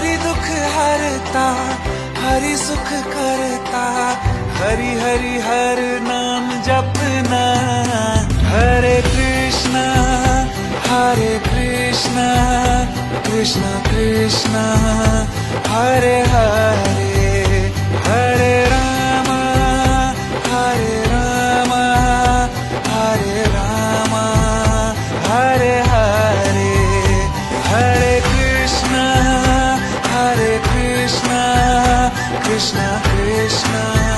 हरि दुख हरता, हरि सुख करता, हरि हरि हर नाम जपना। हरे कृष्णा कृष्णा कृष्णा हरे हरे, हरे रामा हरे रामा, हरे रामा हरे हरे, हरे कृष्णा कृष्णा कृष्णा